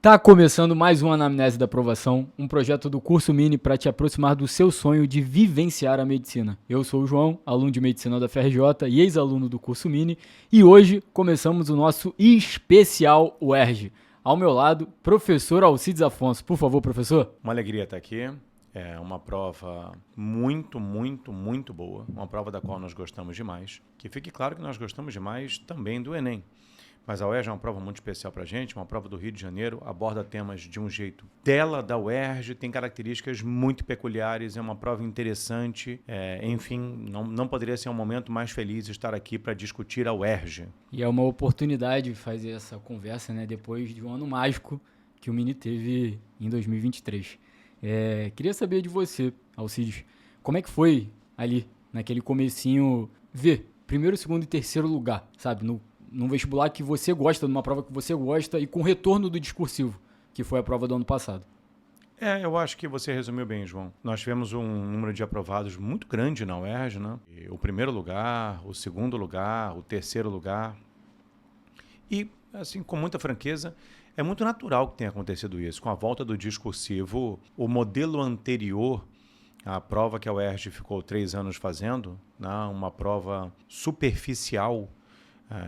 Tá começando mais uma Anamnese da Aprovação, um projeto do Curso Mini para te aproximar do seu sonho de vivenciar a medicina. Eu sou o João, aluno de Medicina da FRJ e ex-aluno do Curso Mini, e hoje começamos o nosso especial UERJ. Ao meu lado, professor Alcides Afonso. Por favor, professor. Uma alegria estar aqui. É uma prova muito boa. Uma prova da qual nós gostamos demais. Que fique claro que nós gostamos demais também do Enem. Mas a UERJ é uma prova muito especial para a gente, uma prova do Rio de Janeiro, aborda temas de um jeito dela, da UERJ, tem características muito peculiares, é uma prova interessante, enfim, não poderia ser um momento mais feliz estar aqui para discutir a UERJ. E é uma oportunidade de fazer essa conversa, né, depois de um ano mágico que o Mini teve em 2023. Queria saber de você, Alcides, como é que foi ali, naquele comecinho, ver primeiro, segundo e terceiro lugar, sabe, num vestibular que você gosta, numa prova que você gosta e com retorno do discursivo, que foi a prova do ano passado. Eu acho que você resumiu bem, João. Nós tivemos um número de aprovados muito grande na UERJ, né? O primeiro lugar, o segundo lugar, o terceiro lugar. E, assim, com muita franqueza, é muito natural que tenha acontecido isso. Com a volta do discursivo, o modelo anterior à prova que a UERJ ficou 3 anos fazendo, né? Uma prova superficial,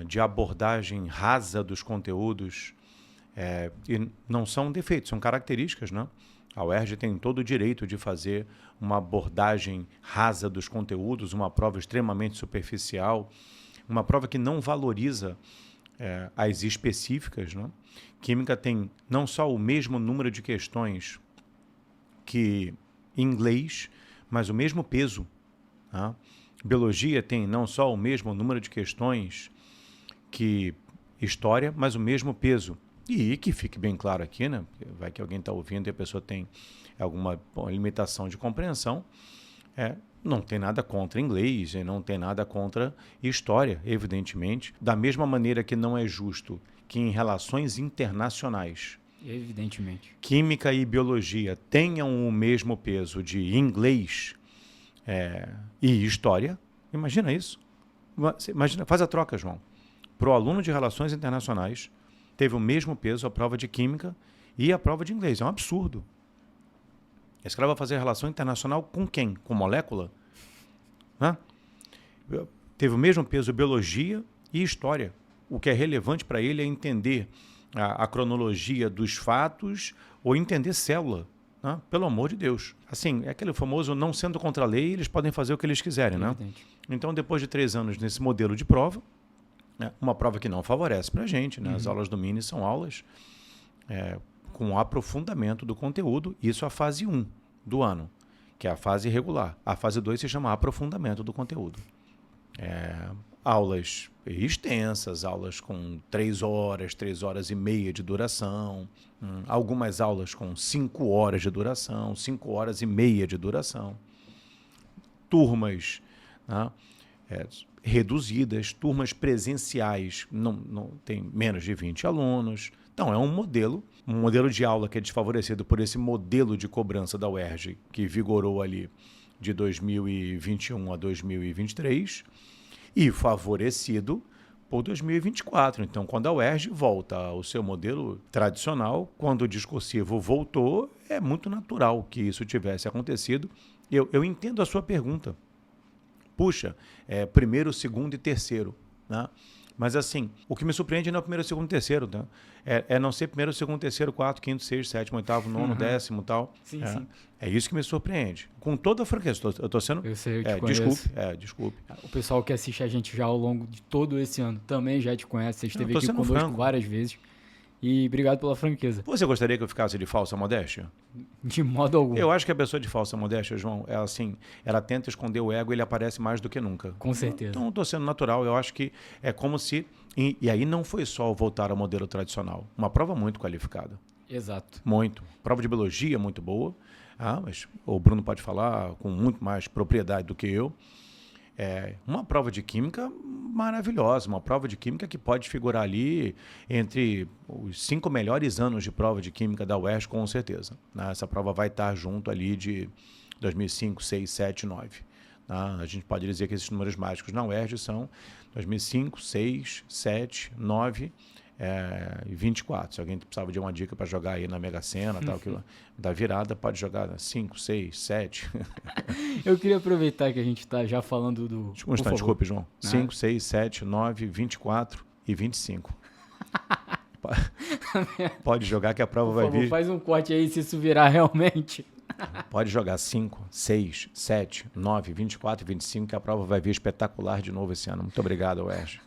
de abordagem rasa dos conteúdos, e não são defeitos, são características, né? A UERJ tem todo o direito de fazer uma abordagem rasa dos conteúdos, uma prova extremamente superficial, uma prova que não valoriza as específicas, né? Química tem não só o mesmo número de questões que inglês, mas o mesmo peso, tá? Biologia tem não só o mesmo número de questões que história, mas o mesmo peso. E que fique bem claro aqui, né? Vai que alguém está ouvindo e a pessoa tem alguma limitação de compreensão. Não tem nada contra inglês, não tem nada contra história, evidentemente. Da mesma maneira que não é justo que em relações internacionais, Evidentemente, química e biologia tenham o mesmo peso de inglês e história. Imagina isso. Imagina, faz a troca, João. Para o aluno de Relações Internacionais, teve o mesmo peso a prova de Química e a prova de Inglês. É um absurdo. Esse cara vai fazer relação internacional com quem? Com molécula? Teve o mesmo peso Biologia e História. O que é relevante para ele é entender a cronologia dos fatos ou entender célula. Né? Pelo amor de Deus. Assim, é aquele famoso não sendo contra a lei, eles podem fazer o que eles quiserem. Né? Então, depois de 3 anos nesse modelo de prova, uma prova que não favorece para a gente. Né? As aulas do Mini são aulas com aprofundamento do conteúdo. Isso é a fase 1 do ano, que é a fase regular. A fase 2 se chama aprofundamento do conteúdo. Aulas extensas, aulas com 3 horas e meia de duração. Algumas aulas com 5 horas de duração, 5 horas e meia de duração. Turmas, né? Reduzidas, turmas presenciais, não tem menos de 20 alunos. Então, é um modelo de aula que é desfavorecido por esse modelo de cobrança da UERJ, que vigorou ali de 2021 a 2023, e favorecido por 2024. Então, quando a UERJ volta ao seu modelo tradicional, quando o discursivo voltou, é muito natural que isso tivesse acontecido. Eu entendo a sua pergunta. Puxa, primeiro, segundo e terceiro, né? Mas assim, o que me surpreende não é o primeiro, segundo e terceiro, né? Não ser primeiro, segundo, terceiro, quarto, quinto, sexto, sétimo, oitavo, nono, décimo e tal. Sim. É isso que me surpreende. Com toda a franqueza, eu estou sendo... Eu sei, eu te conheço. Desculpe. O pessoal que assiste a gente já ao longo de todo esse ano também já te conhece. Você esteve aqui conosco franco. várias vezes. E obrigado pela franqueza. Você gostaria que eu ficasse de falsa modéstia? De modo algum. Eu acho que a pessoa de falsa modéstia, João, ela tenta esconder o ego e ele aparece mais do que nunca. Com certeza. Então, estou sendo natural. Eu acho que é como se... E aí não foi só voltar ao modelo tradicional. Uma prova muito qualificada. Exato. Muito. Prova de biologia muito boa. Mas o Bruno pode falar com muito mais propriedade do que eu. Uma prova de química maravilhosa, uma prova de química que pode figurar ali entre os 5 melhores anos de prova de química da UERJ, com certeza. Né? Essa prova vai estar junto ali de 2005, 6, 7, 9. Tá? A gente pode dizer que esses números mágicos na UERJ são 2005, 6, 7, 9, 24. Se alguém precisava de uma dica para jogar aí na Mega Sena, tal, que da virada, pode jogar 5, 6, 7. Eu queria aproveitar que a gente está já falando do... Desculpe, João. 5, 6, 7, 9, 24 e 25. Pode jogar que a prova vai vir. Faz um corte aí se isso virar realmente. Pode jogar 5, 6, 7, 9, 24 e 25, que a prova vai vir espetacular de novo esse ano. Muito obrigado, UERJ.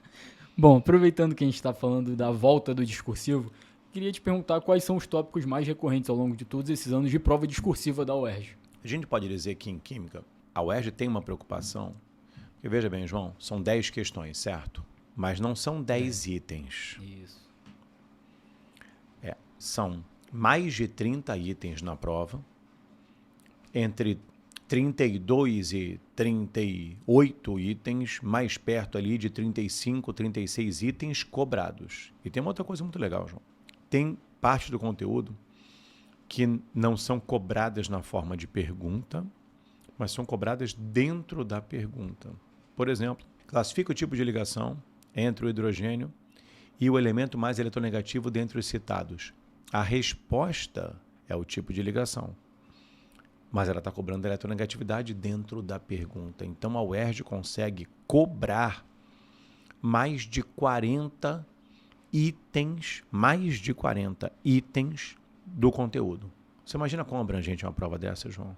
Bom, aproveitando que a gente está falando da volta do discursivo, queria te perguntar quais são os tópicos mais recorrentes ao longo de todos esses anos de prova discursiva da UERJ. A gente pode dizer que em Química, a UERJ tem uma preocupação, porque veja bem, João, são 10 questões, certo? Mas não são 10 itens. Isso. São mais de 30 itens na prova, entre 32 e 38 itens, mais perto ali de 35, 36 itens cobrados. E tem uma outra coisa muito legal, João. Tem parte do conteúdo que não são cobradas na forma de pergunta, mas são cobradas dentro da pergunta. Por exemplo, classifica o tipo de ligação entre o hidrogênio e o elemento mais eletronegativo dentre os citados. A resposta é o tipo de ligação. Mas ela está cobrando a eletronegatividade dentro da pergunta. Então, a UERJ consegue cobrar mais de 40 itens do conteúdo. Você imagina quão abrangente é uma prova dessa, João?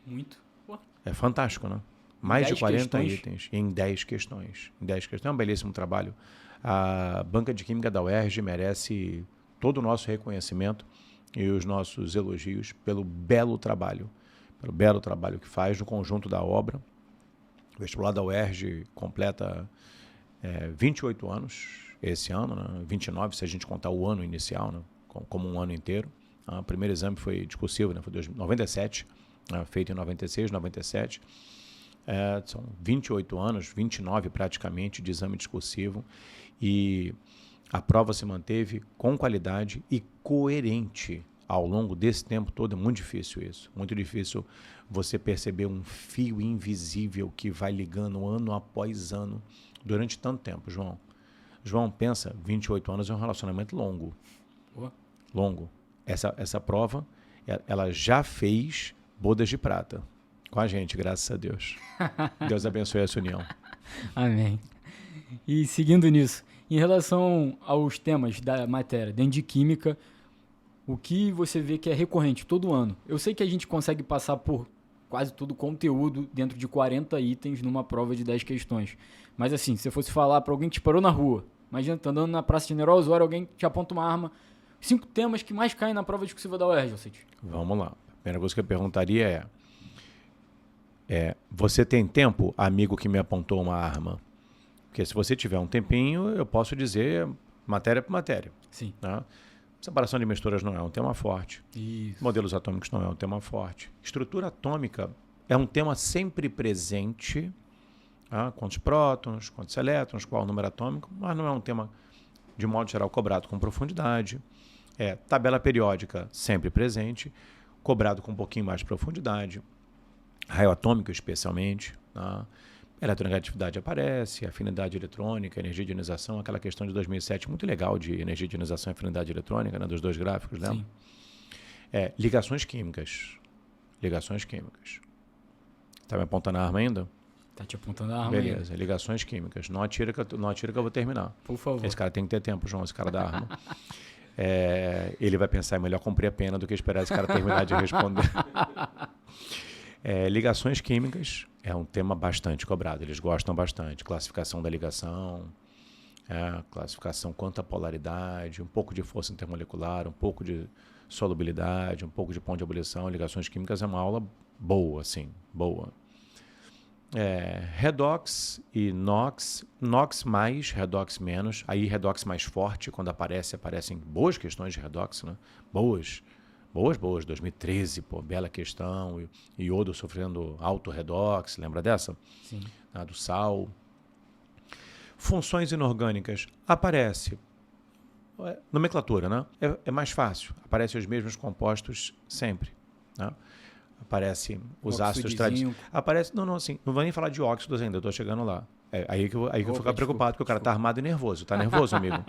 Muito. Pô. É fantástico, né? Mais de 40 questões. itens em 10 questões. Em 10 questões. É um belíssimo trabalho. A Banca de Química da UERJ merece todo o nosso reconhecimento e os nossos elogios pelo belo trabalho que faz no conjunto da obra. O vestibular da UERJ completa 28 anos esse ano, né? 29 se a gente contar o ano inicial, né? Como um ano inteiro. O primeiro exame foi discursivo, né? Foi 97, feito em 96, 97. São 28 anos, 29 praticamente de exame discursivo, e a prova se manteve com qualidade e coerente ao longo desse tempo todo. É muito difícil isso, muito difícil você perceber um fio invisível que vai ligando ano após ano durante tanto tempo, João. João, pensa, 28 anos é um relacionamento longo. Longo. Essa prova, ela já fez bodas de prata com a gente, graças a Deus. Deus abençoe essa união. Amém. E seguindo nisso, em relação aos temas da matéria dentro de Química, o que você vê que é recorrente todo ano? Eu sei que a gente consegue passar por quase todo o conteúdo dentro de 40 itens numa prova de 10 questões. Mas assim, se você fosse falar para alguém que te parou na rua, imagina, tá andando na Praça General Osório, alguém te aponta uma arma, 5 temas que mais caem na prova discursiva da UERJ, Alcides. Vamos lá. A primeira coisa que eu perguntaria você tem tempo, amigo que me apontou uma arma? Porque se você tiver um tempinho, eu posso dizer matéria por matéria. Sim. Né? Separação de misturas não é um tema forte. Isso. Modelos atômicos não é um tema forte. Estrutura atômica é um tema sempre presente. Quantos prótons, quantos elétrons, qual o número atômico, mas não é um tema, de modo geral, cobrado com profundidade. Tabela periódica sempre presente, cobrado com um pouquinho mais de profundidade. Raio atômico, especialmente. Eletronegatividade aparece, afinidade eletrônica, energia de ionização, aquela questão de 2007, muito legal, de energia de ionização e afinidade eletrônica, né, dos dois gráficos, né? Sim. Ligações químicas. Ligações químicas. Tá me apontando a arma ainda? Tá te apontando a arma. Beleza, ainda. ligações químicas. Não atira que eu vou terminar. Por favor. Esse cara tem que ter tempo, João, esse cara da arma. Ele vai pensar, é melhor cumprir a pena do que esperar esse cara terminar de responder. Ligações químicas é um tema bastante cobrado, eles gostam bastante. Classificação da ligação, classificação quanto à polaridade, um pouco de força intermolecular, um pouco de solubilidade, um pouco de ponto de ebulição. Ligações químicas é uma aula boa, sim, boa. Redox e NOx, NOx mais, redox menos. Aí redox mais forte, quando aparecem boas questões de redox, né? Boas. 2013, bela questão. Iodo sofrendo auto-redox, lembra dessa? Sim. Do sal. Funções inorgânicas, aparece. Nomenclatura, né? É mais fácil. Aparecem os mesmos compostos sempre, né? Aparece os ácidos tradicionais. Aparece, não, assim, não vou nem falar de óxidos ainda, eu estou chegando lá. Aí que eu vou ficar preocupado, porque o cara está armado e nervoso. Está nervoso, amigo?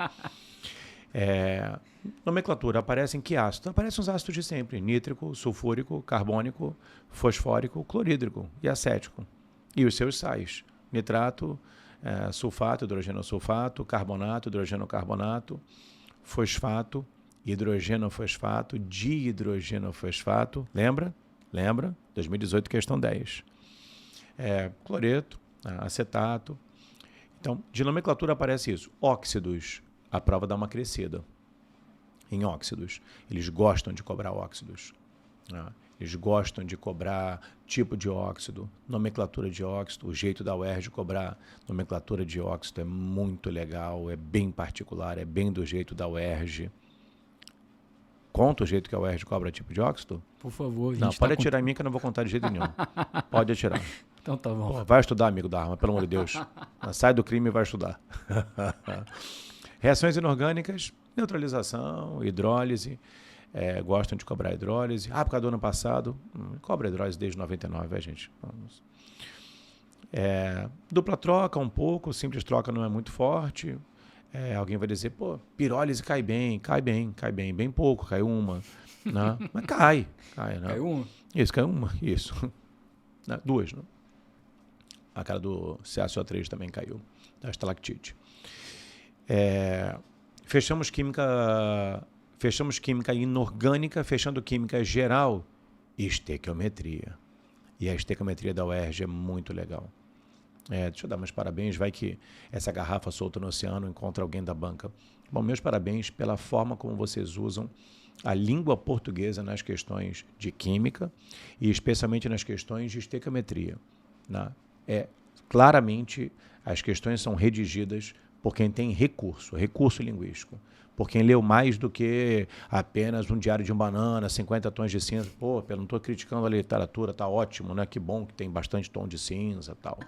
Nomenclatura, aparecem que ácido? Aparecem os ácidos de sempre, nítrico, sulfúrico, carbônico, fosfórico, clorídrico e acético. E os seus sais, nitrato, sulfato, hidrogênio sulfato, carbonato, hidrogênio carbonato, fosfato, hidrogênio fosfato, dihidrogênio fosfato, lembra? Lembra? 2018, questão 10. Cloreto, acetato. Então, de nomenclatura aparece isso. Óxidos, a prova dá uma crescida em óxidos. Eles gostam de cobrar óxidos. Eles gostam de cobrar tipo de óxido, nomenclatura de óxido. O jeito da UERJ cobrar nomenclatura de óxido é muito legal, é bem particular, é bem do jeito da UERJ. Conta o jeito que a UERJ cobra tipo de óxido? Por favor. Não, pode atirar em mim que eu não vou contar de jeito nenhum. Pode atirar. Então tá bom. Pô, vai estudar, amigo da arma, pelo amor de Deus. Sai do crime e vai estudar. Reações inorgânicas, neutralização, hidrólise. Gostam de cobrar hidrólise. Por causa do ano passado, cobra hidrólise desde 99, gente. Vamos. Dupla troca um pouco, simples troca não é muito forte. Alguém vai dizer, pirólise cai bem, bem pouco, cai uma. Né? Mas cai, né? Caiu uma? Isso, cai uma, isso. Duas, né? A cara do CaCO3 também caiu, da estalactite. Fechamos química inorgânica, fechando química geral e estequiometria. E a estequiometria da UERJ é muito legal. Deixa eu dar meus parabéns, vai que essa garrafa solta no oceano encontra alguém da banca. Bom, meus parabéns pela forma como vocês usam a língua portuguesa nas questões de química e especialmente nas questões de estequiometria. Né? Claramente, as questões são redigidas por quem tem recurso linguístico. Por quem leu mais do que apenas um diário de um banana, 50 tons de cinza. Eu não estou criticando a literatura, tá ótimo, né? Que bom que tem bastante tom de cinza e tal.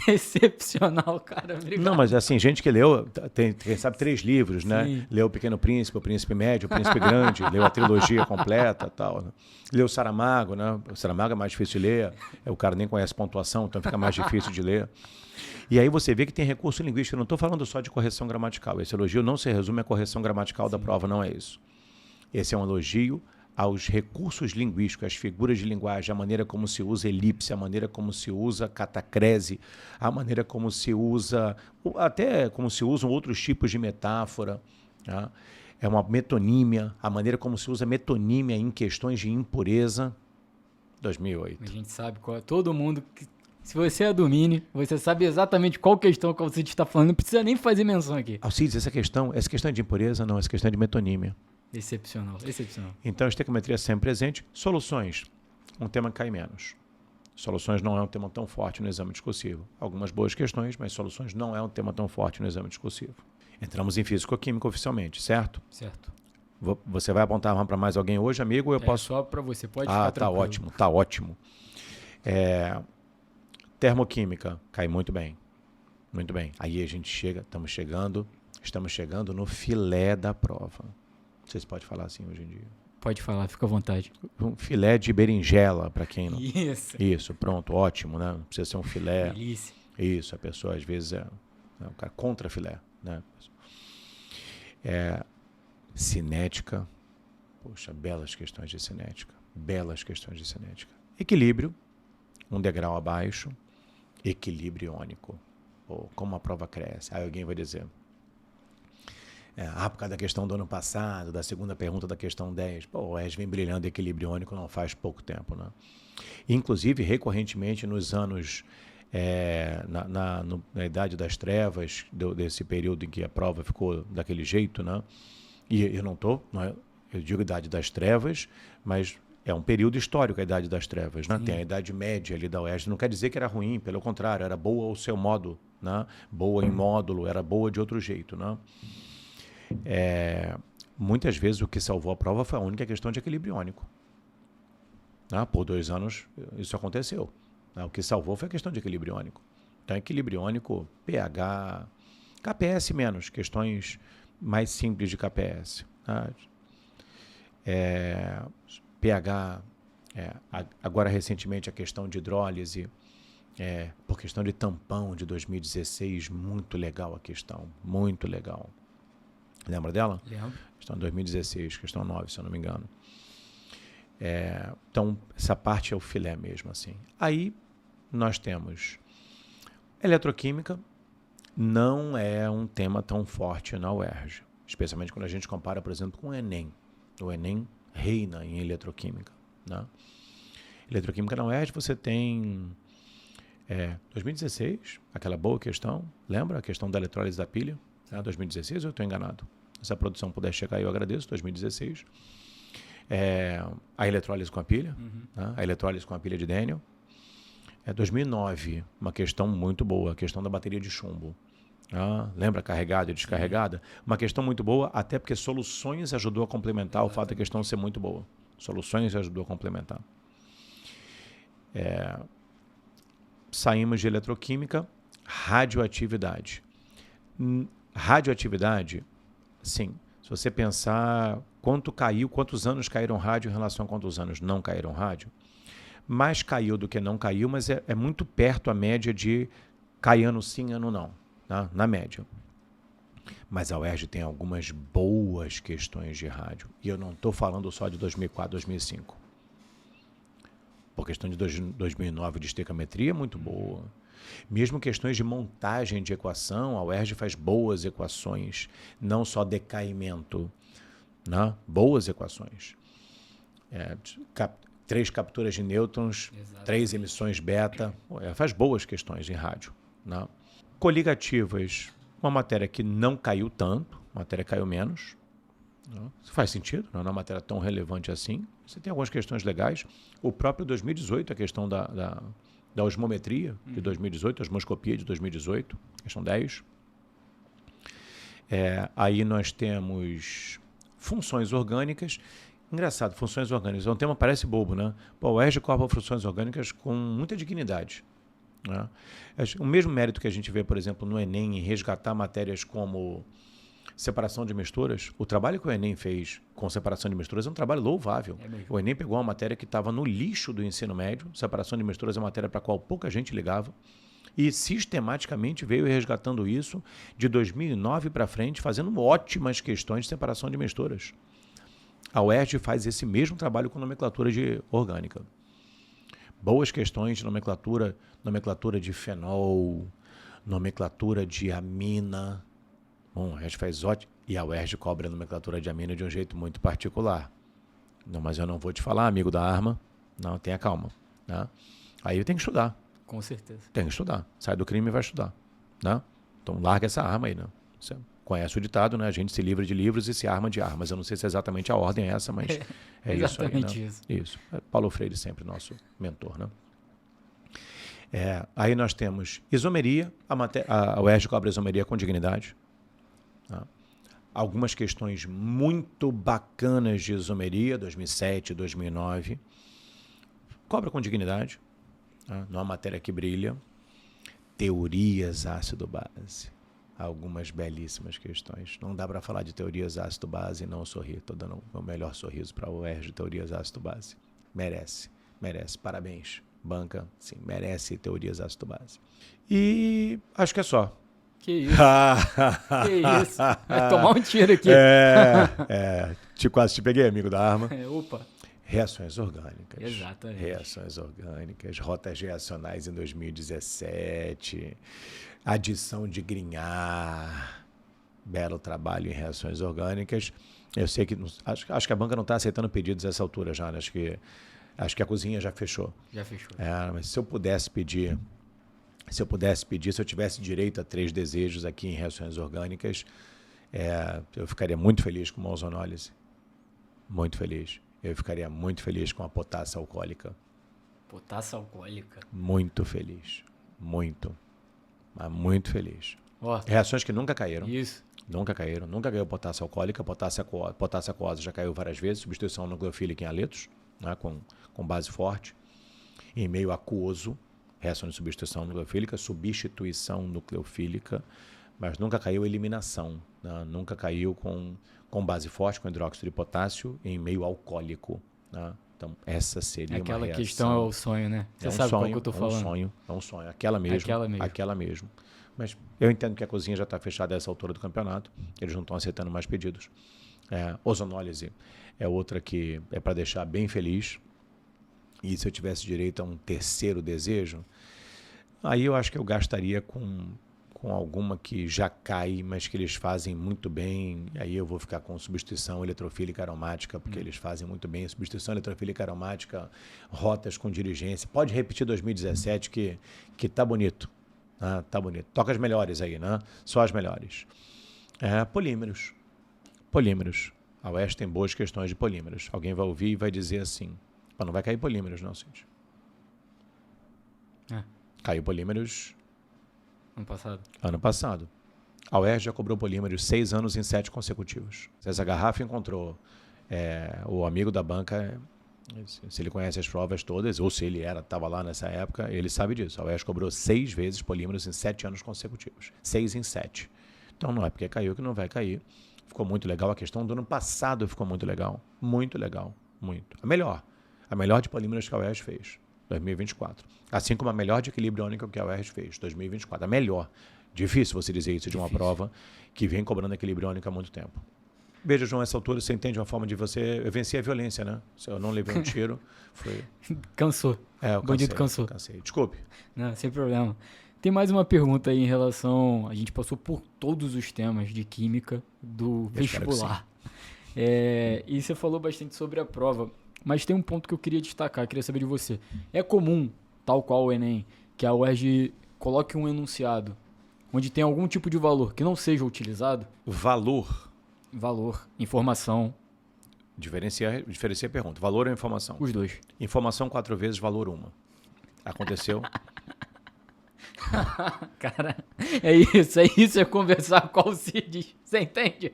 Excepcional, cara. Obrigado. Não, mas assim, gente que leu, quem sabe 3 livros, né? Sim. Leu O Pequeno Príncipe, O Príncipe Médio, O Príncipe Grande, leu a trilogia completa e tal. Né? Leu Saramago, né? O Saramago é mais difícil de ler, o cara nem conhece pontuação, então fica mais difícil de ler. E aí você vê que tem recurso linguístico. Eu não estou falando só de correção gramatical. Esse elogio não se resume à correção gramatical da prova, não é isso. Esse é um elogio aos recursos linguísticos, às figuras de linguagem, a maneira como se usa elipse, a maneira como se usa catacrese, a maneira como se usa, até como se usam outros tipos de metáfora. Tá? É uma metonímia, a maneira como se usa metonímia em questões de impureza. 2008. A gente sabe qual é. Todo mundo... Se você é do Mini, você sabe exatamente qual questão que você está falando, não precisa nem fazer menção aqui. Alcides, essa questão é de impureza? Não, essa questão é de metonímia. Excepcional. Então, a estequiometria é sempre presente. Soluções, um tema que cai menos. Soluções não é um tema tão forte no exame discursivo. Algumas boas questões, mas soluções não é um tema tão forte no exame discursivo. Entramos em físico-química oficialmente, certo? Certo. Você vai apontar a mão para mais alguém hoje, amigo? Ou eu posso... Só para você, pode ficar tranquilo. Tá ótimo. Termoquímica, cai muito bem. Muito bem. Aí a gente estamos chegando no filé da prova. Vocês podem falar assim hoje em dia? Pode falar, fica à vontade. Um filé de berinjela, para quem não... Isso, pronto, ótimo, né? Não precisa ser um filé. Delícia. Isso, a pessoa às vezes um cara contra filé, né? Cinética. Poxa, belas questões de cinética. Equilíbrio, um degrau abaixo. Equilíbrio iônico. Como a prova cresce. Aí alguém vai dizer... por causa da questão do ano passado, da segunda pergunta da questão 10. O ES vem brilhando equilíbrio iônico não faz pouco tempo, né? Inclusive, recorrentemente, nos anos... na Idade das Trevas, desse período em que a prova ficou daquele jeito, né? E eu eu digo Idade das Trevas, mas é um período histórico a Idade das Trevas, né? Tem a Idade Média ali da UERJ, não quer dizer que era ruim, pelo contrário, era boa ao seu modo, né? Boa em módulo, era boa de outro jeito, né? Muitas vezes o que salvou a prova foi a única questão de equilíbrio iônico. Por 2 anos isso aconteceu. O que salvou foi a questão de equilíbrio iônico. Então, equilíbrio iônico, pH, KPS menos, questões mais simples de KPS. pH, agora recentemente a questão de hidrólise, Por questão de tampão de 2016, muito legal a questão, muito legal. Lembra dela? Lembro. Questão 2016, questão 9, se eu não me engano. Então, essa parte é o filé mesmo, assim. Aí, nós temos eletroquímica, não é um tema tão forte na UERJ, especialmente quando a gente compara, por exemplo, com o Enem. O Enem reina em eletroquímica, né? Eletroquímica na UERJ você tem 2016, aquela boa questão, lembra a questão da eletrólise da pilha? 2016 ou eu estou enganado? Se a produção puder chegar aí, eu agradeço, 2016. A eletrólise com a pilha, né? A eletrólise com a pilha de Daniel. 2009, uma questão muito boa, a questão da bateria de chumbo. Lembra carregada e descarregada? Uma questão muito boa, até porque soluções ajudou a complementar o fato da questão ser muito boa. Soluções ajudou a complementar. Saímos de eletroquímica, radioatividade. Radioatividade, sim. Se você pensar quantos anos caíram rádio em relação a quantos anos não caíram rádio, mais caiu do que não caiu, mas é muito perto a média de cai ano sim, ano não, tá? Na média. Mas a UERJ tem algumas boas questões de rádio. E eu não estou falando só de 2004, 2005. Por questão de 2009 de estequiometria é muito boa. Mesmo questões de montagem de equação, a UERJ faz boas equações, não só decaimento, né? Boas equações. 3 capturas de nêutrons, 3 emissões beta, faz boas questões em rádio, né? Coligativas, uma matéria que não caiu tanto, matéria caiu menos. Isso faz sentido, não é uma matéria tão relevante assim. Você tem algumas questões legais. O próprio 2018, a questão da osmometria de 2018, a osmoscopia de 2018, questão 10. Aí nós temos funções orgânicas. Engraçado, funções orgânicas. É um tema que parece bobo, né? O UERJ cobre funções orgânicas com muita dignidade, né? O mesmo mérito que a gente vê, por exemplo, no Enem, em resgatar matérias como separação de misturas, o trabalho que o Enem fez com separação de misturas é um trabalho louvável. O Enem pegou uma matéria que estava no lixo do ensino médio, separação de misturas é uma matéria para a qual pouca gente ligava, e sistematicamente veio resgatando isso de 2009 para frente, fazendo ótimas questões de separação de misturas. A UERJ faz esse mesmo trabalho com nomenclatura orgânica. Boas questões de nomenclatura de fenol, nomenclatura de amina. Bom, a UERJ faz ótimo. E a UERJ cobra a nomenclatura de amina de um jeito muito particular. Não, mas eu não vou te falar, amigo da arma. Não, tenha calma. Né? Aí tem que estudar. Com certeza. Tem que estudar. Sai do crime e vai estudar. Né? Então larga essa arma aí. Né? Você conhece o ditado, né? A gente se livra de livros e se arma de armas. Eu não sei se exatamente a ordem é essa, mas é isso aí. Exatamente Né? isso. Isso. Paulo Freire sempre nosso mentor, né? Aí nós temos isomeria. A UERJ cobra isomeria com dignidade. Tá? Algumas questões muito bacanas de isomeria, 2007, 2009. Cobra com dignidade. Tá? Não é uma matéria que brilha. Teorias ácido-base. Algumas belíssimas questões. Não dá para falar de teorias ácido-base e não sorrir. Estou dando o melhor sorriso para a UERJ de teorias ácido-base. Merece. Parabéns. Banca, sim, merece teorias ácido-base. E acho que é só. Que isso? Que isso? Vai tomar um tiro aqui. Quase te peguei, amigo da arma. Opa. Reações orgânicas. Exatamente. Reações orgânicas, rotas reacionais em 2017, adição de Grignard, belo trabalho em reações orgânicas. Eu sei que, acho que a banca não está aceitando pedidos a essa altura já, né? Acho que a cozinha já fechou. Já fechou. Mas se eu pudesse pedir, se eu tivesse direito a 3 desejos aqui em reações orgânicas, eu ficaria muito feliz com uma ozonólise. Muito feliz. Eu ficaria muito feliz com a potássio alcoólica. Potássio alcoólica? Muito feliz. Muito. Mas muito feliz. Reações que nunca caíram. Isso. Nunca caíram. Nunca caiu potássio alcoólica. Potássio aquosa já caiu várias vezes. Substituição nucleofílica em haletos, né, com base forte. Em meio aquoso, reação de substituição nucleofílica, mas nunca caiu eliminação, né? Nunca caiu com base forte, com hidróxido de potássio, em meio alcoólico, né? Então, essa seria uma Aquela reação. questão é o sonho, né? Você sabe qual que eu tô falando. É um sonho. Aquela mesmo. Aquela mesmo. Mas eu entendo que a cozinha já está fechada a essa altura do campeonato. Eles não estão aceitando mais pedidos. Ozonólise é outra que é para deixar bem feliz. E se eu tivesse direito a um terceiro desejo, aí eu acho que eu gastaria com alguma que já cai, mas que eles fazem muito bem. Aí eu vou ficar com substituição eletrofílica aromática, porque eles fazem muito bem. Substituição eletrofílica aromática, rotas com dirigência. Pode repetir 2017, que tá bonito. Tá bonito. Toca as melhores aí, né? Só as melhores. Polímeros. A Oeste tem boas questões de polímeros. Alguém vai ouvir e vai dizer assim, não vai cair polímeros, não, Cid. Caiu polímeros... Ano passado. A UERJ já cobrou polímeros 6 anos em 7 consecutivos. Se essa garrafa encontrou o amigo da banca, se ele conhece as provas todas, ou se ele estava lá nessa época, ele sabe disso. A UERJ cobrou 6 vezes polímeros em 7 anos consecutivos. 6 em 7. Então não é porque caiu que não vai cair. Ficou muito legal. A questão do ano passado ficou muito legal. Muito legal. Muito. A melhor de polímeros que a UERJ fez. 2024. Assim como a melhor de equilíbrio iônico que a UERJ fez, 2024. A melhor. Difícil você dizer isso de uma prova que vem cobrando equilíbrio iônico há muito tempo. Veja, João, essa altura você entende uma forma de você vencer a violência, né? Se eu não levei um tiro, foi... Cansou. O bandido cansou. Cansei. Desculpe. Não, sem problema. Tem mais uma pergunta aí em relação... A gente passou por todos os temas de química do vestibular. E você falou bastante sobre a prova. Mas tem um ponto que eu queria destacar, queria saber de você. É comum, tal qual o Enem, que a UERJ coloque um enunciado onde tem algum tipo de valor que não seja utilizado? Valor, informação. Diferencia a pergunta. Valor ou informação? Os dois. Informação 4 vezes, valor 1. Aconteceu? Cara, é isso é conversar com o Cid. Você entende?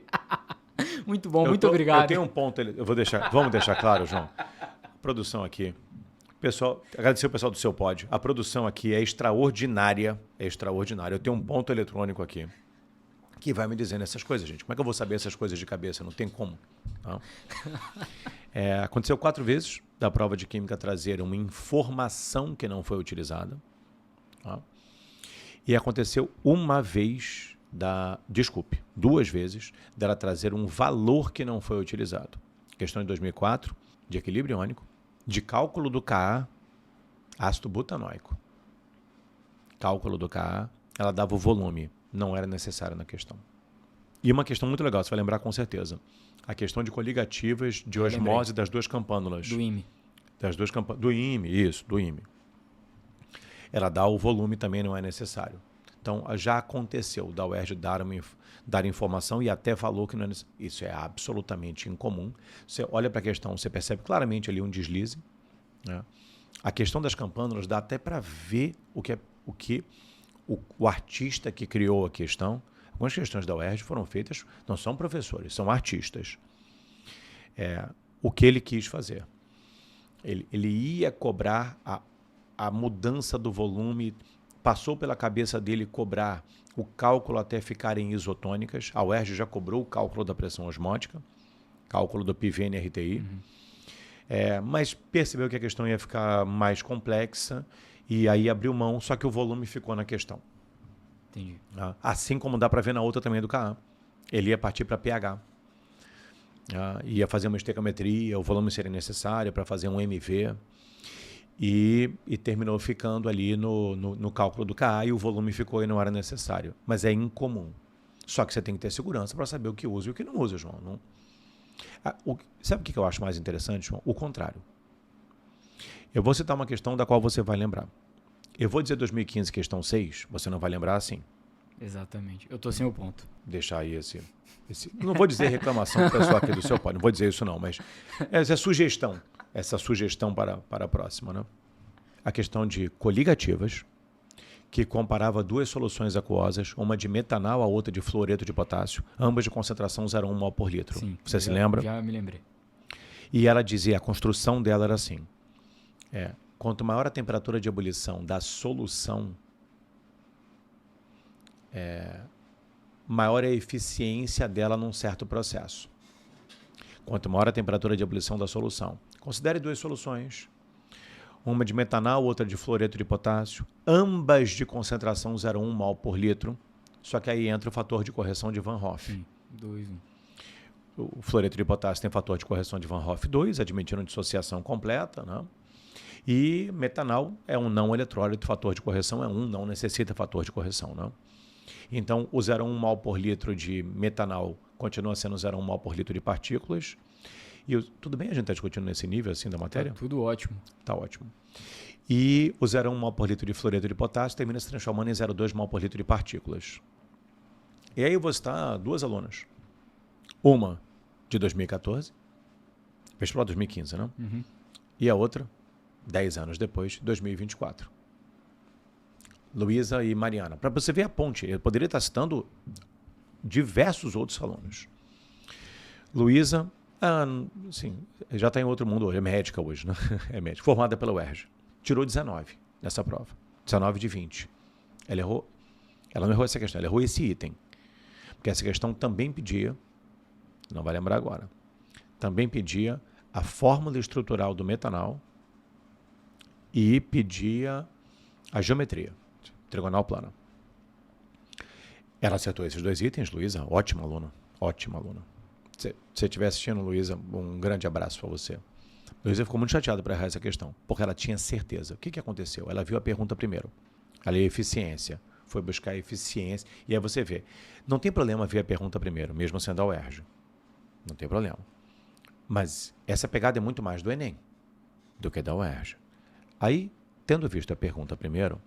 Muito bom, muito obrigado. Eu tenho um ponto, vamos deixar claro, João. Produção aqui. Pessoal, agradecer o pessoal do Seu Pod. A produção aqui é extraordinária. Eu tenho um ponto eletrônico aqui que vai me dizendo essas coisas, gente. Como é que eu vou saber essas coisas de cabeça? Não tem como. Não. Aconteceu 4 vezes da prova de química trazer uma informação que não foi utilizada. Não. E aconteceu uma vez... 2 vezes dela trazer um valor que não foi utilizado. Questão de 2004, de equilíbrio iônico, de cálculo do Ka, ácido butanóico. Cálculo do Ka, ela dava o volume, não era necessário na questão. E uma questão muito legal, você vai lembrar com certeza, a questão de coligativas de osmose das 2 campânulas. Do IME. Do IME. Ela dá o volume, também não é necessário. Então, já aconteceu da UERJ dar informação e até falou que não é necessário. Isso é absolutamente incomum. Você olha para a questão, você percebe claramente ali um deslize. Né? A questão das campânulas dá até para ver o artista que criou a questão. Algumas questões da UERJ foram feitas, não são professores, são artistas. O que ele quis fazer. Ele ia cobrar a mudança do volume. Passou pela cabeça dele cobrar o cálculo até ficarem isotônicas. A UERJ já cobrou o cálculo da pressão osmótica, cálculo do PVN-RTI, mas percebeu que a questão ia ficar mais complexa e aí abriu mão, só que o volume ficou na questão. Entendi. Assim como dá para ver na outra também do Ka. Ele ia partir para pH. Ia fazer uma estequiometria, o volume seria necessário para fazer um MV. E terminou ficando ali no cálculo do Ka e o volume ficou e não era necessário. Mas é incomum. Só que você tem que ter segurança para saber o que usa e o que não usa, João. Não... Sabe o que eu acho mais interessante, João? O contrário. Eu vou citar uma questão da qual você vai lembrar. Eu vou dizer 2015, questão 6, você não vai lembrar assim. Exatamente. Eu tô sem o ponto. Deixar aí esse... Não vou dizer reclamação do pessoal aqui do Seu Pod, não vou dizer isso não, mas essa é sugestão. Essa sugestão para a próxima, né? A questão de coligativas, que comparava 2 soluções aquosas, uma de metanal, a outra de fluoreto de potássio, ambas de concentração 0,1 mol por litro. Sim, você se lembra? Já me lembrei. E ela dizia, a construção dela era assim, quanto maior a temperatura de ebulição da solução, maior é a eficiência dela num certo processo. quanto maior a temperatura de ebulição da solução. Considere duas soluções. Uma de metanal, outra de fluoreto de potássio, ambas de concentração 0,1 mol por litro, só que aí entra o fator de correção de Van Hoff. Sim, 2, 1. O fluoreto de potássio tem fator de correção de Van Hoff 2, admitindo dissociação completa, né? E metanal é um não eletrólito, fator de correção é 1, não necessita fator de correção, né? Então, o 0,1 mol por litro de metanal continua sendo 0,1 mol por litro de partículas. E tudo bem a gente está discutindo nesse nível assim da matéria? Tá tudo ótimo. Tá ótimo. E o 0,1 mol por litro de fluoreto de potássio termina se transformando em 0,2 mol por litro de partículas. E aí eu vou citar duas alunas. Uma de 2014, vestibular 2015, né? Uhum. E a outra, 10 anos depois, 2024. Luísa e Mariana. Para você ver a ponte, eu poderia estar citando diversos outros alunos. Luísa, sim, já está em outro mundo hoje, é médica hoje, né? É médica, formada pela UERJ. Tirou 19 nessa prova, 19 de 20. Ela não errou essa questão, ela errou esse item. Porque essa questão também pedia, não vai lembrar agora, também pedia a fórmula estrutural do metanal e pedia a geometria trigonal plana. Ela acertou esses dois itens, Luísa, ótima aluna, ótima aluna. Se você estiver assistindo, Luísa, um grande abraço para você. Luísa ficou muito chateada para errar essa questão, porque ela tinha certeza. O que aconteceu? Ela viu a pergunta primeiro. Ela ia eficiência, foi buscar eficiência, e aí você vê. Não tem problema ver a pergunta primeiro, mesmo sendo a UERJ. Não tem problema. Mas essa pegada é muito mais do Enem do que da UERJ. Aí, tendo visto a pergunta primeiro,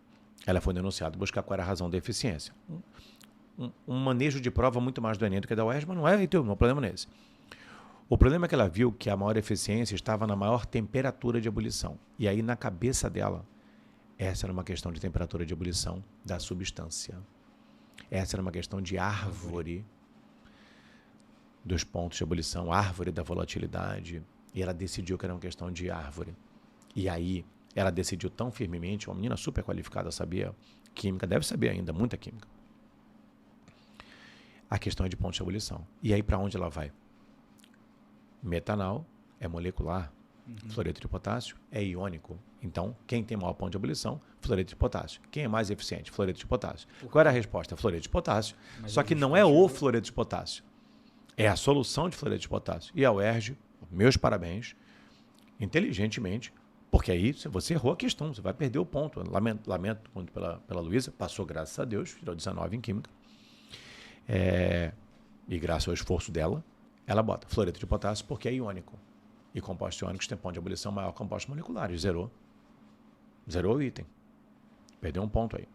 ela foi denunciada buscar qual era a razão da eficiência. Um manejo de prova muito mais do Enem do que da UERJ, mas não é o problema nesse. O problema é que ela viu que a maior eficiência estava na maior temperatura de ebulição. E aí, na cabeça dela, essa era uma questão de temperatura de ebulição da substância. Essa era uma questão de árvore dos pontos de ebulição, árvore da volatilidade. E ela decidiu que era uma questão de árvore. E aí, ela decidiu tão firmemente, uma menina super qualificada, sabia química, deve saber ainda, muita química. A questão é de pontos de ebulição. E aí, para onde ela vai? Metanal é molecular, fluoreto de potássio é iônico. Então, quem tem maior ponto de ebulição? Fluoreto de potássio. Quem é mais eficiente? Fluoreto de potássio. Qual era a resposta? Fluoreto de potássio. Mas só que não é o fluoreto de potássio. É a solução de fluoreto de potássio. E a UERJ, meus parabéns, inteligentemente, porque aí você errou a questão, você vai perder o ponto. Lamento muito pela Luísa, passou graças a Deus, tirou 19 em química. E graças ao esforço dela, ela bota fluoreto de potássio porque é iônico. E compostos iônicos têm ponto de ebulição maior que compostos moleculares. Zerou o item. Perdeu um ponto aí.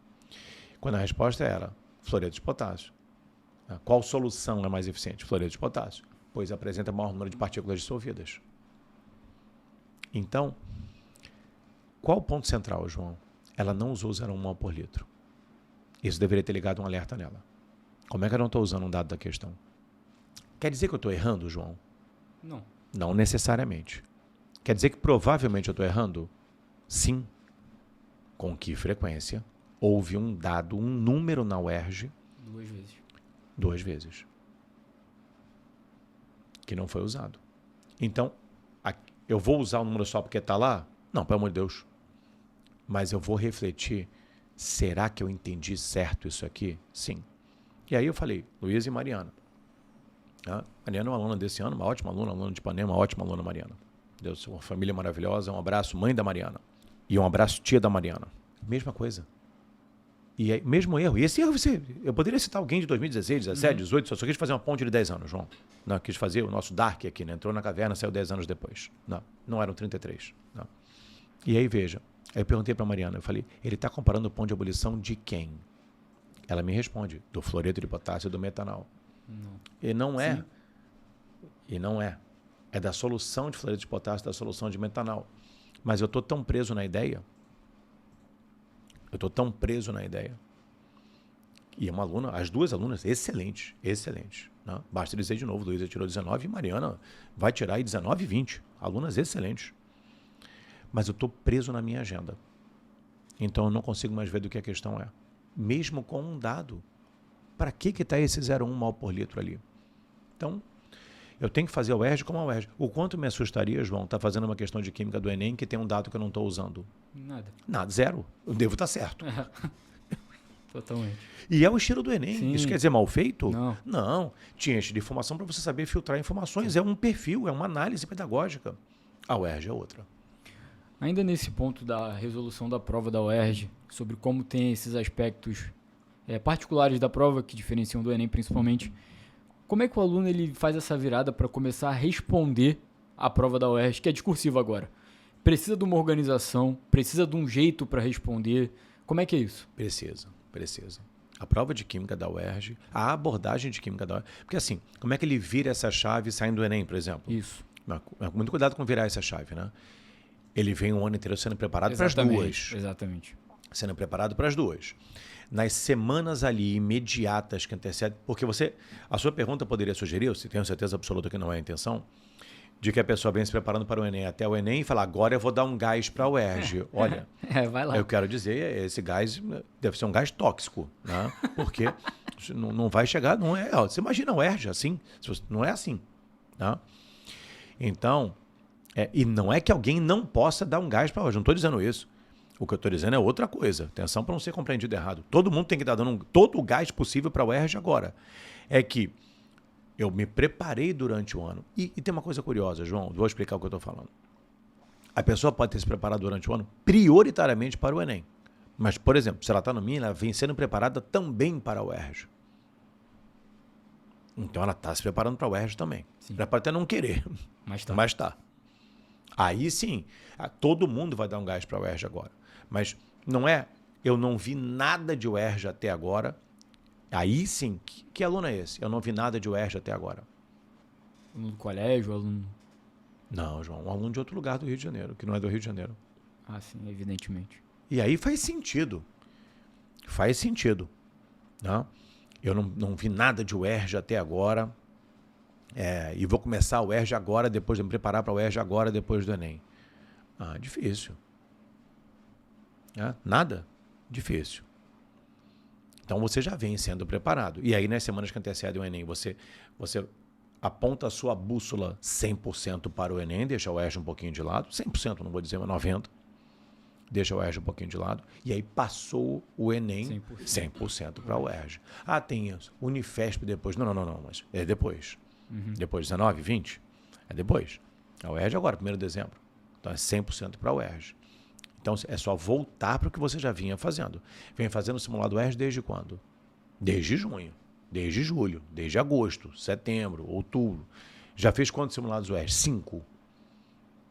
Quando a resposta era fluoreto de potássio. Qual solução é mais eficiente? Fluoreto de potássio. Pois apresenta maior número de partículas dissolvidas. Então, qual o ponto central, João? Ela não usou 0,1 mol por litro. Isso deveria ter ligado um alerta nela. Como é que eu não estou usando um dado da questão? Quer dizer que eu estou errando, João? Não. Não necessariamente. Quer dizer que provavelmente eu estou errando? Sim. Com que frequência? Houve um dado, um número na UERJ. 2 vezes. 2 vezes. Que não foi usado. Então, eu vou usar o número só porque está lá? Não, pelo amor de Deus. Mas eu vou refletir, será que eu entendi certo isso aqui? Sim. E aí eu falei, Luísa e Mariana. Mariana é uma aluna desse ano, uma ótima aluna de Ipanema, uma ótima aluna Mariana. Deus, uma família maravilhosa, um abraço, mãe da Mariana. E um abraço, tia da Mariana. Mesma coisa. E aí, mesmo erro. E esse erro, eu poderia citar alguém de 2016, 17, 18, só quis fazer uma ponte de 10 anos, João. Não, quis fazer o nosso Dark aqui, né? Entrou na caverna, saiu 10 anos depois. Não eram 33. Não. E aí, veja. Aí eu perguntei para a Mariana, eu falei, ele está comparando o ponto de ebulição de quem? Ela me responde, do fluoreto de potássio e do metanal. Não. E não é. Sim. E não é. É da solução de fluoreto de potássio, da solução de metanal. Mas eu estou tão preso na ideia. E é uma aluna, as duas alunas, excelentes. Né? Basta dizer de novo, Luísa tirou 19 e Mariana vai tirar aí 19 e 20. Alunas excelentes. Mas eu estou preso na minha agenda. Então eu não consigo mais ver do que a questão é. Mesmo com um dado. Para que está esse 0,1 mol por litro ali? Então, Eu tenho que fazer a UERJ como a UERJ. O quanto me assustaria, João, estar fazendo uma questão de química do Enem que tem um dado que eu não estou usando? Nada. Nada, zero. Eu devo estar certo. Totalmente. E é o estilo do Enem. Sim. Isso quer dizer mal feito? Não. Não. Te enche de informação para você saber filtrar informações. É um perfil, é uma análise pedagógica. A UERJ é outra. Ainda nesse ponto da resolução da prova da UERJ, sobre como tem esses aspectos particulares da prova, que diferenciam do Enem principalmente, como é que o aluno ele faz essa virada para começar a responder a prova da UERJ, que é discursiva agora? Precisa de uma organização, precisa de um jeito para responder. Como é que é isso? Precisa. A prova de química da UERJ, a abordagem de química da UERJ. Porque assim, como é que ele vira essa chave saindo do Enem, por exemplo? Isso. Muito cuidado com virar essa chave, né? Ele vem um ano inteiro sendo preparado para as duas. Exatamente. Sendo preparado para as duas. Nas semanas ali imediatas que antecedem, porque a sua pergunta poderia sugerir, eu tenho certeza absoluta que não é a intenção, de que a pessoa vem se preparando para o Enem até o Enem e fala, agora eu vou dar um gás para a UERJ. Olha, vai lá. Eu quero dizer, esse gás deve ser um gás tóxico, né? Porque não vai chegar, não é. Você imagina a UERJ assim, não é assim, né? Então, e não é que alguém não possa dar um gás para a UERJ, não estou dizendo isso. O que eu estou dizendo é outra coisa. Atenção para não ser compreendido errado. Todo mundo tem que estar dando todo o gás possível para a UERJ agora. É que eu me preparei durante o ano. E tem uma coisa curiosa, João, vou explicar o que eu estou falando. A pessoa pode ter se preparado durante o ano prioritariamente para o Enem. Mas, por exemplo, se ela está no MIN, ela vem sendo preparada também para a UERJ. Então ela está se preparando para a UERJ também. Sim. Ela pode até não querer, mas está. Aí sim, todo mundo vai dar um gás para a UERJ agora. Mas não é, eu não vi nada de UERJ até agora. Aí sim, que aluno é esse? Eu não vi nada de UERJ até agora. Aluno do colégio, aluno... Não, João, um aluno de outro lugar do Rio de Janeiro, que não é do Rio de Janeiro. Ah, sim, evidentemente. E aí faz sentido. Faz sentido. Né? Eu não vi nada de UERJ até agora. E vou começar a UERJ agora, depois de me preparar para a UERJ agora, depois do Enem. Difícil. Nada? Difícil. Então você já vem sendo preparado. E aí nas semanas que antecedem o Enem, você aponta a sua bússola 100% para o Enem, deixa o UERJ um pouquinho de lado, 100% não vou dizer, mas 90%, deixa o UERJ um pouquinho de lado, e aí passou o Enem 100% para o UERJ. Tem Unifesp depois. Não, mas é depois. Depois 19, 20, é depois. A UERJ agora, 1º de dezembro. Então é 100% para a UERJ. Então é só voltar para o que você já vinha fazendo. Vem fazendo o simulado UERJ desde quando? Desde junho. Desde julho, desde agosto, setembro, outubro. Já fez quantos simulados UERJ? 5.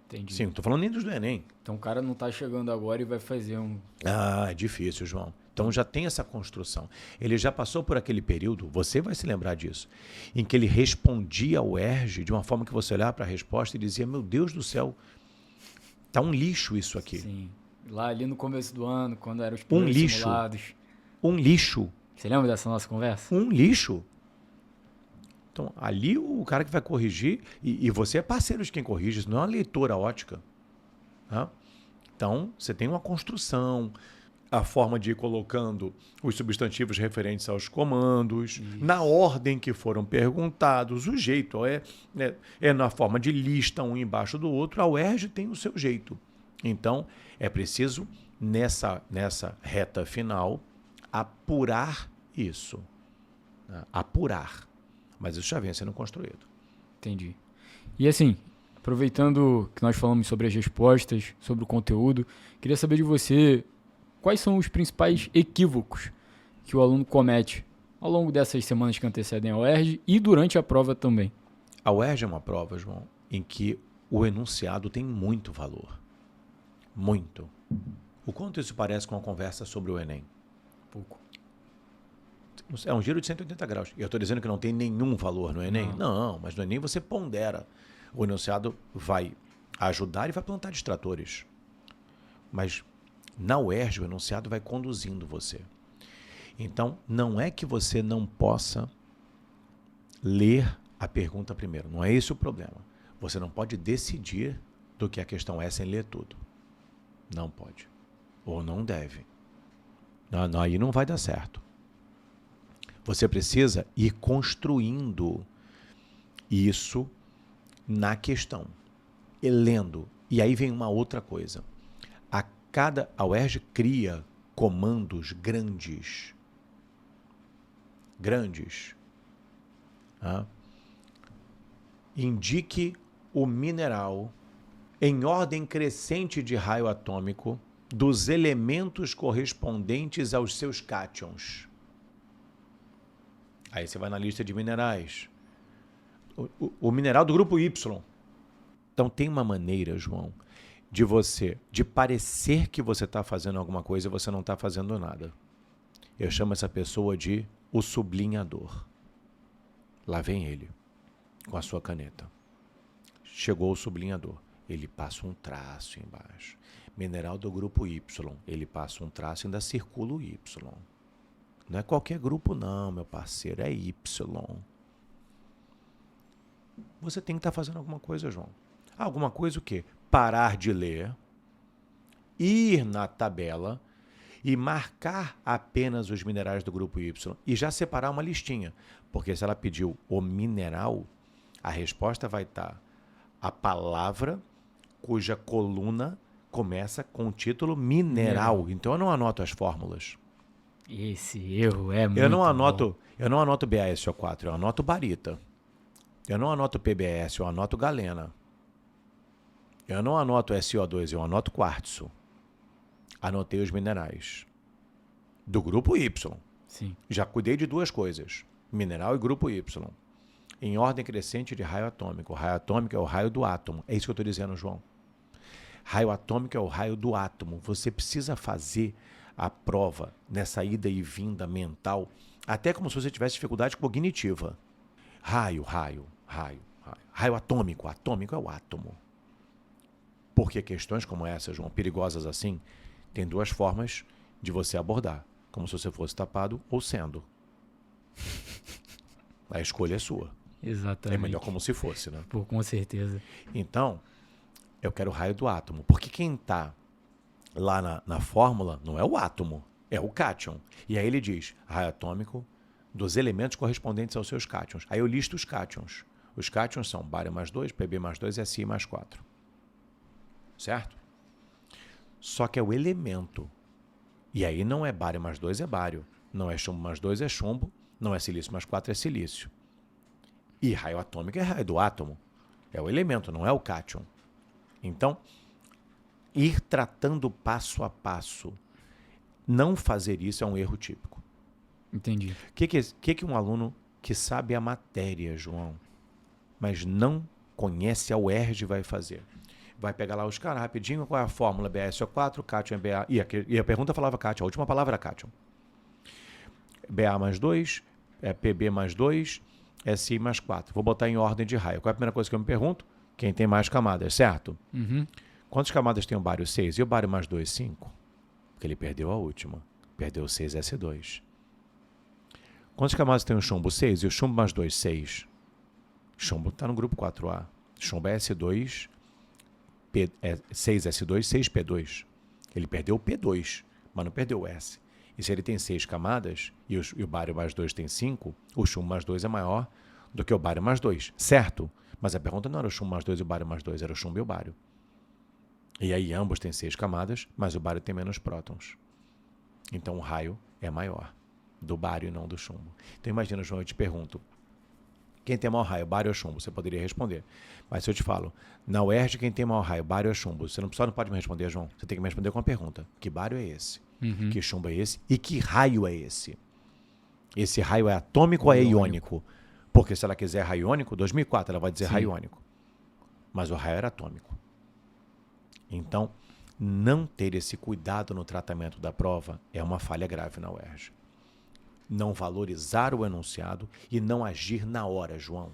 Entendi. 5. Estou falando nem dos do Enem. Então o cara não está chegando agora e vai fazer um... É difícil, João. Então já tem essa construção. Ele já passou por aquele período, você vai se lembrar disso, em que ele respondia ao UERJ de uma forma que você olhava para a resposta e dizia, meu Deus do céu, tá um lixo isso aqui. Sim. Lá ali no começo do ano, quando eram os primeiros simulados. Um lixo. Você lembra dessa nossa conversa? Um lixo. Então, ali o cara que vai corrigir, e você é parceiro de quem corrige, isso não é uma leitura ótica. Tá? Então, você tem uma construção, a forma de ir colocando os substantivos referentes aos comandos, na ordem que foram perguntados, o jeito é na forma de lista, um embaixo do outro, a UERJ tem o seu jeito. Então, é preciso, nessa reta final, apurar isso. Né? Apurar. Mas isso já vem sendo construído. Entendi. E assim, aproveitando que nós falamos sobre as respostas, sobre o conteúdo, queria saber de você quais são os principais equívocos que o aluno comete ao longo dessas semanas que antecedem a UERJ e durante a prova também. A UERJ é uma prova, João, em que o enunciado tem muito valor. Muito. O quanto isso parece com a conversa sobre o Enem? Pouco. É um giro de 180 graus. E eu estou dizendo que não tem nenhum valor no Enem? Não, mas no Enem você pondera. O enunciado vai ajudar e vai plantar distratores. Mas na UERJ o enunciado vai conduzindo você. Então, não é que você não possa ler a pergunta primeiro. Não é esse o problema. Você não pode decidir do que a questão é sem ler tudo. Não pode. Ou não deve. Não, aí não vai dar certo. Você precisa ir construindo isso na questão, e lendo. E aí vem uma outra coisa. A UERJ cria comandos grandes. Tá? Indique o mineral em ordem crescente de raio atômico dos elementos correspondentes aos seus cátions. Aí você vai na lista de minerais. O mineral do grupo Y. Então tem uma maneira, João, de parecer que você está fazendo alguma coisa e você não está fazendo nada. Eu chamo essa pessoa de o sublinhador. Lá vem ele, com a sua caneta. Chegou o sublinhador. Ele passa um traço embaixo. Mineral do grupo Y. Ele passa um traço e ainda circula o Y. Não é qualquer grupo não, meu parceiro. É Y. Você tem que estar fazendo alguma coisa, João. Alguma coisa o quê? Parar de ler, ir na tabela e marcar apenas os minerais do grupo Y e já separar uma listinha. Porque se ela pediu o mineral, a resposta vai estar a palavra cuja coluna começa com o título mineral. Então eu não anoto as fórmulas. Esse erro é muito Eu não anoto BaSO4, eu anoto barita. Eu não anoto PBS, eu anoto galena. Eu não anoto SO2, eu anoto quartzo. Anotei os minerais do grupo Y. Sim. Já cuidei de duas coisas, mineral e grupo Y. Em ordem crescente de raio atômico. O raio atômico é o raio do átomo. É isso que eu estou dizendo, João. Raio atômico é o raio do átomo. Você precisa fazer a prova nessa ida e vinda mental, até como se você tivesse dificuldade cognitiva. Raio. Raio atômico. Atômico é o átomo. Porque questões como essa, João, perigosas assim, tem duas formas de você abordar. Como se você fosse tapado ou sendo. A escolha é sua. Exatamente. É melhor como se fosse, né? Pô, com certeza. Então, eu quero o raio do átomo. Porque quem está lá na fórmula não é o átomo, é o cátion. E aí ele diz, raio atômico dos elementos correspondentes aos seus cátions. Aí eu listo os cátions. Os cátions são bário mais 2, Pb mais 2 e Si mais 4. Certo? Só que é o elemento. E aí não é bário mais 2, é bário. Não é chumbo mais 2, é chumbo. Não é silício mais 4, é silício. E raio atômico é raio do átomo. É o elemento, não é o cátion. Então, ir tratando passo a passo. Não fazer isso é um erro típico. Entendi. O que um aluno que sabe a matéria, João, mas não conhece a UERJ vai fazer? Vai pegar lá os caras rapidinho, qual é a fórmula? BaSO4, cátion é Ba. E a pergunta falava cátion, a última palavra era cátion. Ba mais 2, Pb mais 2, Si mais 4. Vou botar em ordem de raio. Qual é a primeira coisa que eu me pergunto? Quem tem mais camadas, certo? Uhum. Quantas camadas tem o bário? 6. E o bário mais 2? 5. Porque ele perdeu a última. Perdeu 6S2. Quantas camadas tem o chumbo? 6. E o chumbo mais 2? 6. Chumbo está no grupo 4A. Chumbo é S2, 6S2, 6P2. Ele perdeu o P2, mas não perdeu o S. E se ele tem 6 camadas e o bário mais 2 tem 5, o chumbo mais 2 é maior do que o bário mais 2, certo? Mas a pergunta não era o chumbo mais 2 e o bário mais 2, era o chumbo e o bário. E aí ambos têm 6 camadas, mas o bário tem menos prótons. Então o raio é maior do bário e não do chumbo. Então imagina, João, eu te pergunto, quem tem maior raio, bário ou chumbo? Você poderia responder. Mas se eu te falo, na UERJ quem tem maior raio, bário ou chumbo? Você só não pode me responder, João. Você tem que me responder com uma pergunta. Que bário é esse? Uhum. Que chumbo é esse? E que raio é esse? Esse raio é atômico ou é iônico? Porque se ela quiser raio iônico, 2004 ela vai dizer raio iônico. Mas o raio era atômico. Então, não ter esse cuidado no tratamento da prova é uma falha grave na UERJ. Não valorizar o enunciado e não agir na hora, João.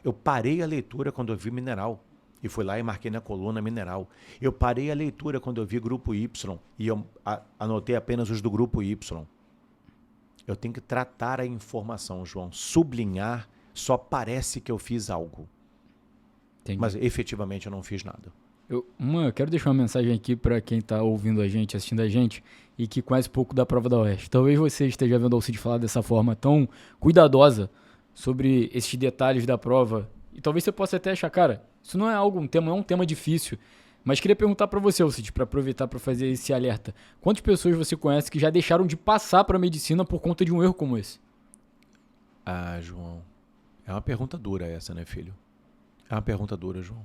Eu parei a leitura quando eu vi mineral e fui lá e marquei na coluna mineral. Eu parei a leitura quando eu vi grupo Y e eu anotei apenas os do grupo Y. Eu tenho que tratar a informação, João. Sublinhar só parece que eu fiz algo. Entendi. Mas efetivamente eu não fiz nada. Eu quero deixar uma mensagem aqui para quem está ouvindo a gente, assistindo a gente e que conhece pouco da prova da UERJ. Talvez você esteja vendo o Alcides falar dessa forma tão cuidadosa sobre esses detalhes da prova e talvez você possa até achar, cara, isso não é não é um tema difícil, mas queria perguntar pra você, Alcides, pra aproveitar pra fazer esse alerta. Quantas pessoas você conhece que já deixaram de passar pra medicina por conta de um erro como esse? Ah, João, é uma pergunta dura essa, né, filho? É uma pergunta dura, João.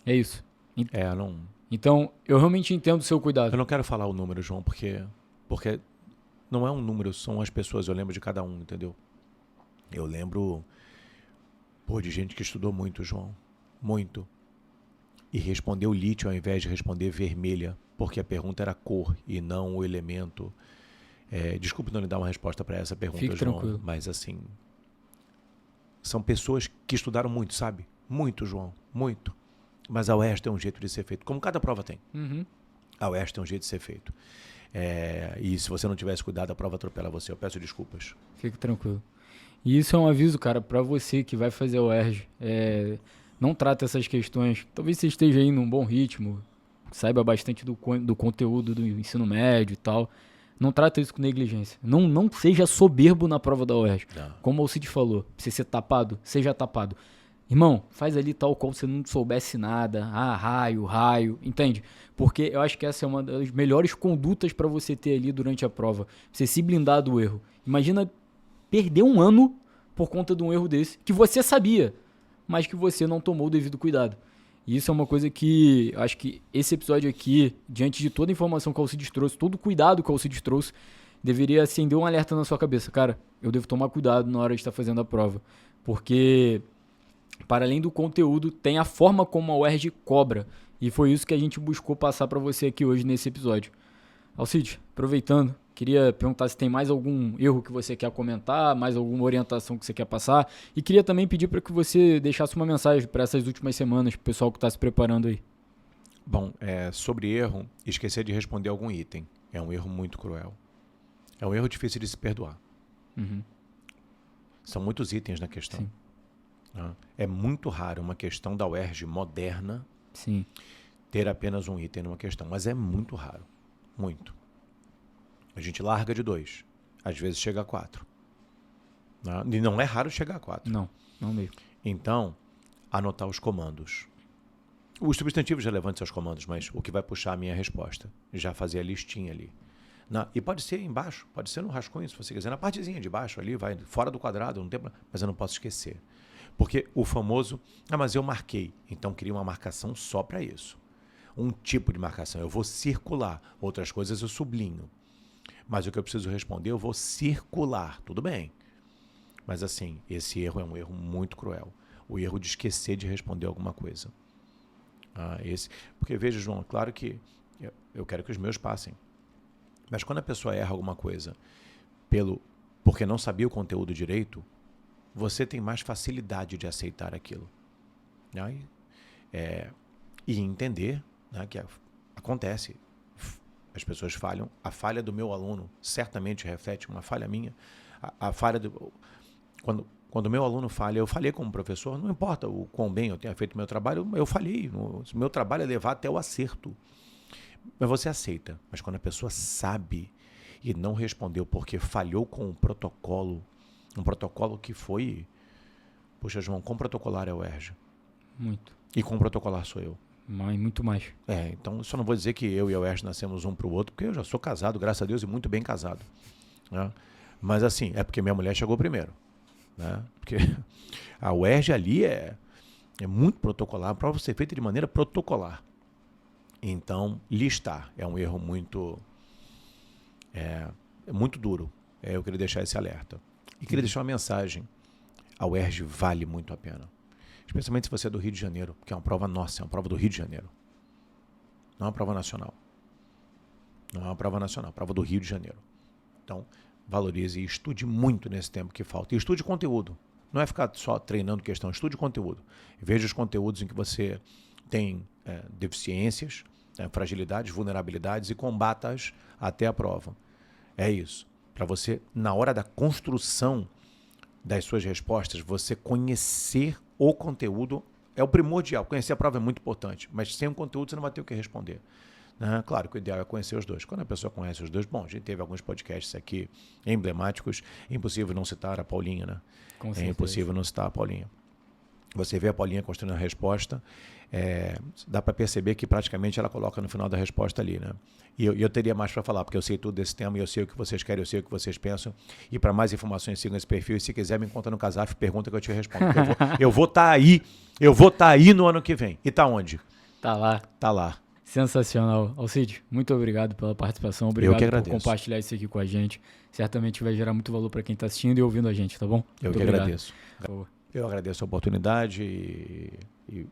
É isso. Não... Então, eu realmente entendo o seu cuidado. Eu não quero falar o número, João, porque não é um número, são as pessoas. Eu lembro de cada um, entendeu? Eu lembro, de gente que estudou muito, João. Muito. E respondeu lítio ao invés de responder vermelha, porque a pergunta era cor e não o elemento. Desculpe não lhe dar uma resposta para essa pergunta, Fique João. tranquilo. Mas assim, são pessoas que estudaram muito, sabe? Muito, João. Muito. Mas a UERJ tem um jeito de ser feito, como cada prova tem. Uhum. A UERJ tem um jeito de ser feito. E se você não tivesse cuidado, a prova atropela você. Eu peço desculpas. Fique tranquilo. E isso é um aviso, cara, pra você que vai fazer a UERJ. Não trata essas questões. Talvez você esteja aí num bom ritmo, saiba bastante do conteúdo do ensino médio e tal. Não trata isso com negligência. Não seja soberbo na prova da UERJ. Não. Como o Cid falou, se ser tapado, seja tapado. Irmão, faz ali tal qual você não soubesse nada. Raio, entende? Porque eu acho que essa é uma das melhores condutas pra você ter ali durante a prova. Você se blindar do erro. Imagina perder um ano por conta de um erro desse, que você sabia, mas que você não tomou o devido cuidado. E isso é uma coisa que eu acho que esse episódio aqui, diante de toda a informação que o Alcides trouxe, todo o cuidado que o Alcides trouxe, deveria acender um alerta na sua cabeça. Cara, eu devo tomar cuidado na hora de estar fazendo a prova. Porque, para além do conteúdo, tem a forma como a UERJ cobra. E foi isso que a gente buscou passar para você aqui hoje nesse episódio. Alcides, aproveitando, queria perguntar se tem mais algum erro que você quer comentar, mais alguma orientação que você quer passar. E queria também pedir para que você deixasse uma mensagem para essas últimas semanas, para o pessoal que está se preparando aí. Bom, sobre erro, esquecer de responder algum item. É um erro muito cruel. É um erro difícil de se perdoar. Uhum. São muitos itens na questão. Sim. É muito raro uma questão da UERJ moderna Sim. ter apenas um item numa questão, mas é muito raro. Muito. A gente larga de 2. Às vezes chega a 4. E não é raro chegar a 4. Não mesmo. Então, anotar os comandos. Os substantivos relevantes aos comandos, mas o que vai puxar a minha resposta. Já fazer a listinha ali. E pode ser embaixo, pode ser no rascunho, se você quiser. Na partezinha de baixo ali, vai fora do quadrado, não tem problema, mas eu não posso esquecer. Porque o famoso, mas eu marquei. Então, cria uma marcação só para isso. Um tipo de marcação. Eu vou circular. Outras coisas eu sublinho. Mas o que eu preciso responder, eu vou circular. Tudo bem. Mas assim, esse erro é um erro muito cruel. O erro de esquecer de responder alguma coisa. Porque veja, João, claro que eu quero que os meus passem. Mas quando a pessoa erra alguma coisa porque não sabia o conteúdo direito, você tem mais facilidade de aceitar aquilo. E entender que acontece. As pessoas falham. A falha do meu aluno certamente reflete uma falha minha. A falha quando o meu aluno falha, eu falhei como professor, não importa o quão bem eu tenha feito o meu trabalho, eu falhei. O meu trabalho é levar até o acerto. Mas você aceita. Mas quando a pessoa sabe e não respondeu porque falhou com um protocolo que foi... Poxa, João, quão protocolar é o UERJ? Muito. E quão protocolar sou eu? Muito mais. Então eu só não vou dizer que eu e a UERJ nascemos um para o outro, porque eu já sou casado, graças a Deus, e muito bem casado. Mas assim, é porque minha mulher chegou primeiro. Porque a UERJ ali é muito protocolar, a prova ser feita de maneira protocolar. Então, listar é um erro muito duro. Eu queria deixar esse alerta. E queria deixar uma mensagem. A UERJ vale muito a pena. Especialmente se você é do Rio de Janeiro, porque é uma prova nossa, é uma prova do Rio de Janeiro. Não é uma prova nacional. Não é uma prova nacional, é uma prova do Rio de Janeiro. Então, valorize e estude muito nesse tempo que falta. E estude conteúdo. Não é ficar só treinando questão, estude conteúdo. Veja os conteúdos em que você tem deficiências, fragilidades, vulnerabilidades e combata-as até a prova. É isso. Para você, na hora da construção das suas respostas, você conhecer o conteúdo é o primordial. Conhecer a prova é muito importante, mas sem o conteúdo você não vai ter o que responder. Claro que o ideal é conhecer os dois. Quando a pessoa conhece os dois, bom, a gente teve alguns podcasts aqui emblemáticos, é impossível não citar a Paulinha, né? Com certeza. É impossível não citar a Paulinha. Você vê a Paulinha construindo a resposta, dá para perceber que praticamente ela coloca no final da resposta ali, né? E eu teria mais para falar, porque eu sei tudo desse tema e eu sei o que vocês querem, eu sei o que vocês pensam. E para mais informações, sigam esse perfil. E se quiser, me encontra no Casaf, pergunta que eu te respondo. Eu vou estar aí no ano que vem. E tá onde? Tá lá. Tá lá. Sensacional. Alcides, muito obrigado pela participação. Eu Obrigado que por agradeço. compartilhar isso aqui com a gente. Certamente vai gerar muito valor para quem está assistindo e ouvindo a gente, tá bom? Eu Muito que obrigado. agradeço. Eu agradeço a oportunidade e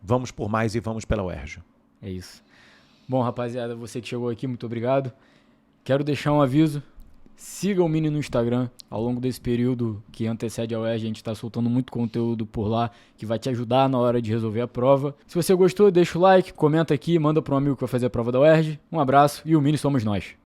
vamos por mais e vamos pela UERJ. É isso. Bom, rapaziada, você que chegou aqui, muito obrigado. Quero deixar um aviso. Siga o Mini no Instagram. Ao longo desse período que antecede a UERJ, a gente está soltando muito conteúdo por lá que vai te ajudar na hora de resolver a prova. Se você gostou, deixa o like, comenta aqui, manda para um amigo que vai fazer a prova da UERJ. Um abraço e o Mini somos nós.